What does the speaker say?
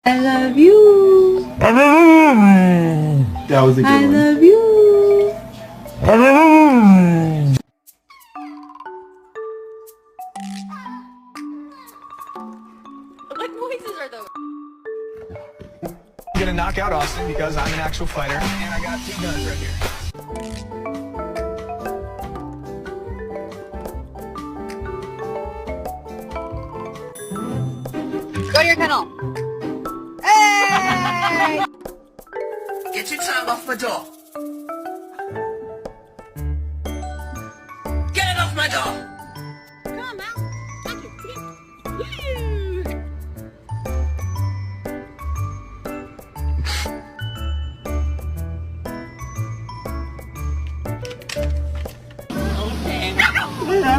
I love you. That was a good I one. love you. What noises are those? I'm gonna knock out Austin because I'm an actual fighter and I got 2 guns right here. Go to your kennel. Hey! Get your tongue off my door. Get it off my door. Come on, Mal. Thank you.